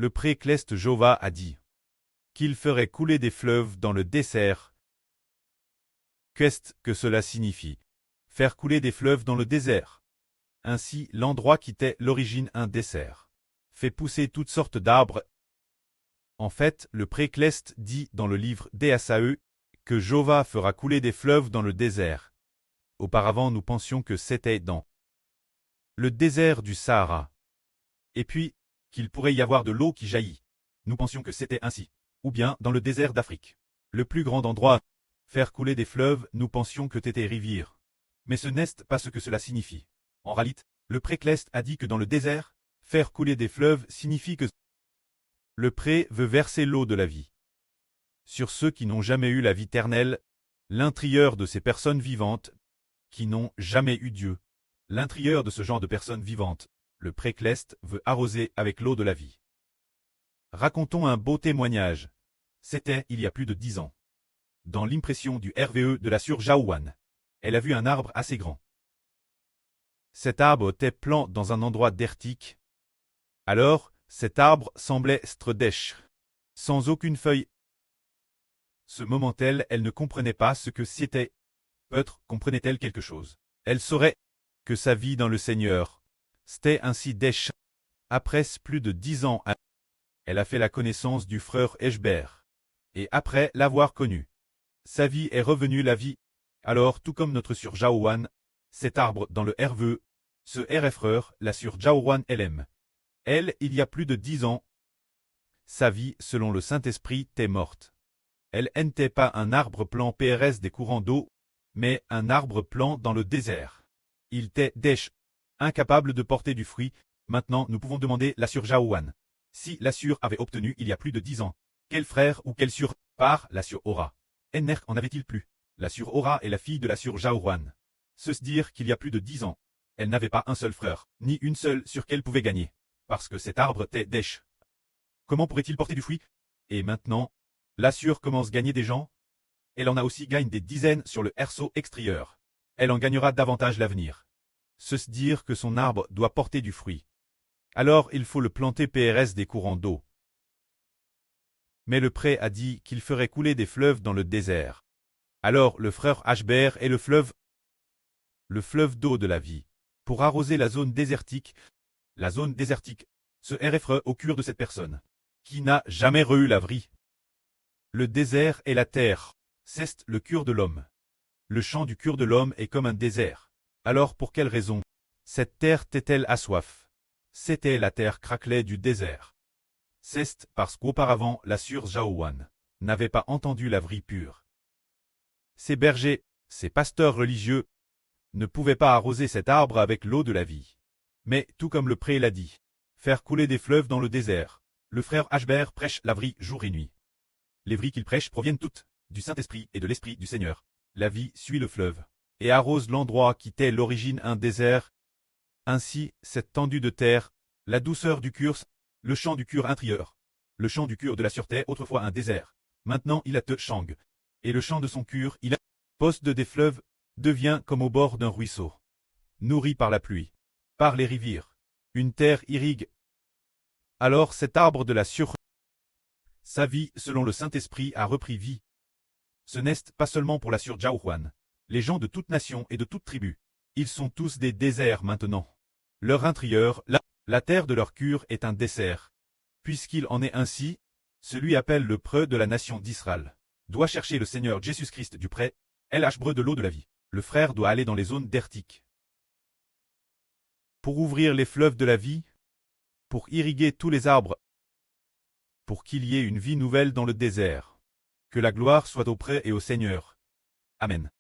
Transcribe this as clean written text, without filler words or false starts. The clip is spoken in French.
Le précleste Jova a dit qu'il ferait couler des fleuves dans le désert. Qu'est-ce que cela signifie? Faire couler des fleuves dans le désert. Ainsi, l'endroit qui était l'origine un désert fait pousser toutes sortes d'arbres. En fait, le précleste dit dans le livre d'Esaü que Jova fera couler des fleuves dans le désert. Auparavant, nous pensions que c'était dans le désert du Sahara. Et puis, qu'il pourrait y avoir de l'eau qui jaillit. Nous pensions que c'était ainsi. Ou bien dans le désert d'Afrique. Le plus grand endroit, faire couler des fleuves, nous pensions que c'était rivière. Mais ce n'est pas ce que cela signifie. En réalité, le précleste a dit que dans le désert, faire couler des fleuves signifie que le pré veut verser l'eau de la vie sur ceux qui n'ont jamais eu la vie éternelle, l'intérieur de ces personnes vivantes qui n'ont jamais eu Dieu. L'intérieur de ce genre de personnes vivantes, le précleste veut arroser avec l'eau de la vie. Racontons un beau témoignage. C'était il y a plus de 10 ans. Dans l'impression du RVE de la sœur Jaouane, elle a vu un arbre assez grand. Cet arbre était plan dans un endroit désertique. Alors, cet arbre semblait être dèche, sans aucune feuille. Ce moment-là, elle ne comprenait pas ce que c'était. Peut-être comprenait-elle quelque chose. Elle saurait que sa vie dans le Seigneur, c'était ainsi dèche. Après plus de 10 ans, elle a fait la connaissance du frère Eshber. Et après l'avoir connu, sa vie est revenue la vie. Alors, tout comme notre sœur Jaouane, cet arbre dans le RVE, ce RFR, la sœur Jaouane LM. Elle, il y a plus de 10 ans, sa vie, selon le Saint-Esprit, est morte. Elle n'était pas un arbre plan PRS des courants d'eau, mais un arbre plan dans le désert. Il était dèche, incapable de porter du fruit. Maintenant, nous pouvons demander la sœur Jaouane. Si la sœur avait obtenu il y a plus de 10 ans, quel frère ou quelle sœur, par la sœur Ora, en avait-il plus? La sœur Ora est la fille de la sœur Jaouane. Se dire qu'il y a plus de 10 ans, elle n'avait pas un seul frère, ni une seule sur qu'elle pouvait gagner, parce que cet arbre était dèche. Comment pourrait-il porter du fruit? Et maintenant, la sœur commence à gagner des gens. Elle en a aussi gagne des dizaines sur le herceau extérieur. Elle en gagnera davantage l'avenir. Se dire que son arbre doit porter du fruit. Alors il faut le planter PRS des courants d'eau. Mais le pré a dit qu'il ferait couler des fleuves dans le désert. Alors le frère Ashber est le fleuve d'eau de la vie, pour arroser la zone désertique. La zone désertique, ce RFE au cœur de cette personne, qui n'a jamais eu la vie. Le désert est la terre, c'est le cœur de l'homme. Le champ du cœur de l'homme est comme un désert. Alors pour quelle raison cette terre est-elle à soif? C'était la terre craquelée du désert. C'est parce qu'auparavant la sœur Jaouane n'avait pas entendu la vie pure. Ces bergers, ces pasteurs religieux, ne pouvaient pas arroser cet arbre avec l'eau de la vie. Mais, tout comme le pré l'a dit, faire couler des fleuves dans le désert, le frère Ashber prêche la vie jour et nuit. Les vies qu'il prêche proviennent toutes du Saint-Esprit et de l'Esprit du Seigneur. La vie suit le fleuve et arrose l'endroit qui était l'origine un désert. Ainsi, cette tendue de terre, la douceur du cœur, le chant du cœur intérieur, le chant du cœur de la sûreté, autrefois un désert. Maintenant il a te chang. Et le chant de son cœur, il a poste des fleuves, devient comme au bord d'un ruisseau. Nourri par la pluie, par les rivières, une terre irrigue. Alors cet arbre de la sûreté, sa vie, selon le Saint-Esprit, a repris vie. Ce n'est pas seulement pour la sœur Jaouane. Les gens de toute nation et de toute tribu, ils sont tous des déserts maintenant. Leur intérieur, la terre de leur cœur est un désert. Puisqu'il en est ainsi, celui appelle le preux de la nation d'Israël doit chercher le Seigneur Jésus-Christ du près, l'hbreu de l'eau de la vie. Le frère doit aller dans les zones désertiques pour ouvrir les fleuves de la vie, pour irriguer tous les arbres, pour qu'il y ait une vie nouvelle dans le désert. Que la gloire soit auprès et au Seigneur. Amen.